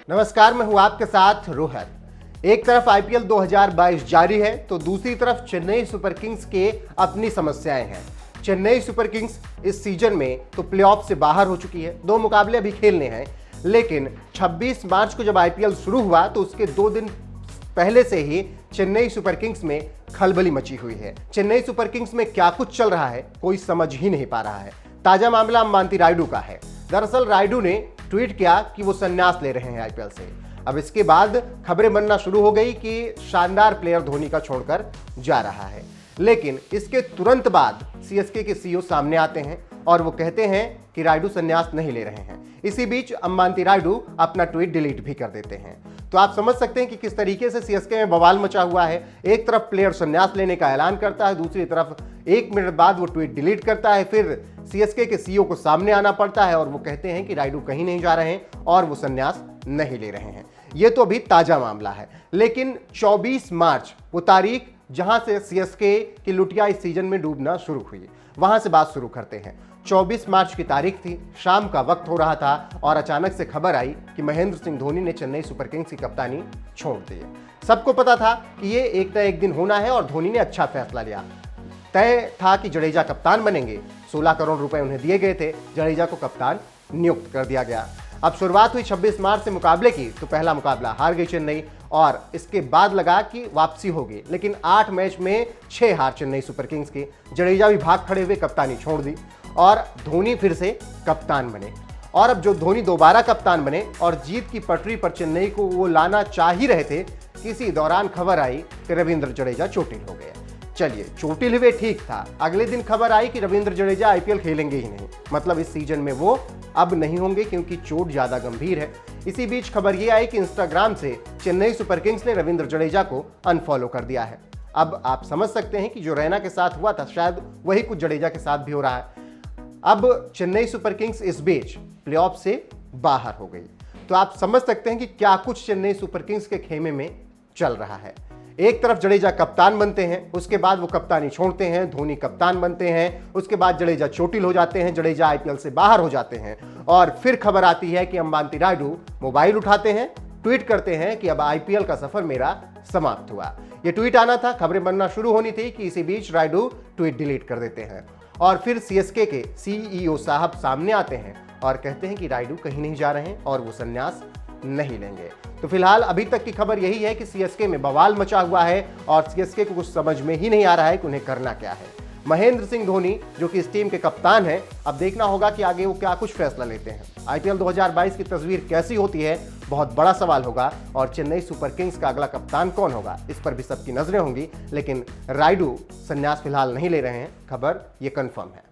नमस्कार, मैं हूं आपके साथ रोहत। एक तरफ आईपीएल 2022 जारी है तो दूसरी तरफ चेन्नई सुपर किंग्स के अपनी समस्याएं हैं। चेन्नई सुपर किंग्स इस सीजन में तो प्लेऑफ से बाहर हो चुकी है, 2 मुकाबले अभी खेलने हैं, लेकिन 26 मार्च को जब आईपीएल शुरू हुआ तो उसके 2 दिन पहले से ही चेन्नई सुपर किंग्स में खलबली मची हुई है। चेन्नई सुपर किंग्स में क्या कुछ चल रहा है कोई समझ ही नहीं पा रहा है। ताजा मामला अंबाती रायडू का है। दरअसल रायडू ने ट्वीट किया कि वो संन्यास ले रहे हैं आईपीएल से। अब इसके बाद खबरें बनना शुरू हो गई कि शानदार प्लेयर धोनी का छोड़कर जा रहा है, लेकिन इसके तुरंत बाद सीएसके के सीईओ सामने आते हैं और वो कहते हैं कि रायडू संन्यास नहीं ले रहे हैं। इसी बीच अंबाती रायडू अपना ट्वीट डिलीट भी कर देते हैं। तो आप समझ सकते हैं कि किस तरीके से सीएसके में बवाल मचा हुआ है। एक तरफ प्लेयर संन्यास लेने का ऐलान करता है, दूसरी तरफ 1 मिनट बाद वो ट्वीट डिलीट करता है। फिर सीएसके के सीईओ को सामने आना पड़ता है और वो कहते हैं कि रायडू कहीं नहीं जा रहे हैं और वो संन्यास नहीं ले रहे हैं। ये तो अभी ताजा मामला है, लेकिन 24 मार्च वो तारीख जहां से सीएसके की लुटिया इस सीजन में डूबना शुरू हुई, वहां से बात शुरू करते हैं। 24 मार्च की तारीख थी, शाम का वक्त हो रहा था और अचानक से खबर आई कि महेंद्र सिंह धोनी ने चेन्नई सुपर किंग्स की कप्तानी छोड़ दी है। सबको पता था कि ये एक न एक दिन होना है और धोनी ने अच्छा फैसला लिया। तय था कि जडेजा कप्तान बनेंगे। 16 करोड़ रुपए उन्हें दिए गए थे, जडेजा को कप्तान नियुक्त कर दिया गया। अब शुरुआत हुई 26 मार्च से मुकाबले की, तो पहला मुकाबला हार गई चेन्नई और इसके बाद लगा कि वापसी होगी, लेकिन 8 मैच में 6 हार चेन्नई सुपर किंग्स की। जडेजा भी भाग खड़े हुए कप्तानी छोड़ दी और धोनी फिर से कप्तान बने। और अब जो धोनी दोबारा कप्तान बने और जीत की पटरी पर चेन्नई को वो लाना चाह ही रहे थे, किसी दौरान खबर आई कि रविंद्र जडेजा चोटिल हो गए। चलिए, चोटिल हुए ठीक था, अगले दिन खबर आई कि रविंद्र जडेजा आईपीएल खेलेंगे ही नहीं, मतलब इस सीजन में वो अब नहीं होंगे क्योंकि चोट ज्यादा गंभीर है। इसी बीच खबर ये आई कि इंस्टाग्राम से चेन्नई सुपर किंग्स ने रविंद्र जडेजा को अनफॉलो कर दिया है। अब आप समझ सकते हैं कि जो रैना के साथ हुआ था शायद वही कुछ जडेजा के साथ भी हो रहा है। अब चेन्नई सुपर किंग्स इस बीच प्लेऑफ से बाहर हो गई, तो आप समझ सकते हैं कि क्या कुछ चेन्नई सुपर किंग्स के खेमे में चल रहा है। एक तरफ जडेजा कप्तान बनते हैं, उसके बाद वो कप्तानी छोड़ते हैं, धोनी कप्तान बनते हैं, उसके बाद जडेजा चोटिल हो जाते हैं, जडेजा आईपीएल से बाहर हो जाते हैं और फिर खबर आती है कि अंबाती रायडू मोबाइल उठाते हैं, ट्वीट करते हैं कि अब आईपीएल का सफर मेरा समाप्त हुआ। ये ट्वीट आना था, खबरें बनना शुरू होनी थी कि इसी बीच रायडू ट्वीट डिलीट कर देते हैं और फिर सीएसके के सीईओ साहब सामने आते हैं और कहते हैं कि रायडू कहीं नहीं जा रहे हैं और वो संन्यास नहीं लेंगे। तो फिलहाल अभी तक की खबर यही है कि सीएसके में बवाल मचा हुआ है और सीएसके को कुछ समझ में ही नहीं आ रहा है कि उन्हें करना क्या है। महेंद्र सिंह धोनी जो कि इस टीम के कप्तान हैं, अब देखना होगा कि आगे वो क्या कुछ फैसला लेते हैं। आईपीएल 2022 की तस्वीर कैसी होती है, बहुत बड़ा सवाल होगा और चेन्नई सुपर किंग्स का अगला कप्तान कौन होगा, इस पर भी सबकी नजरें होंगी। लेकिन रायडू संन्यास फिलहाल नहीं ले रहे हैं, खबर ये कंफर्म है।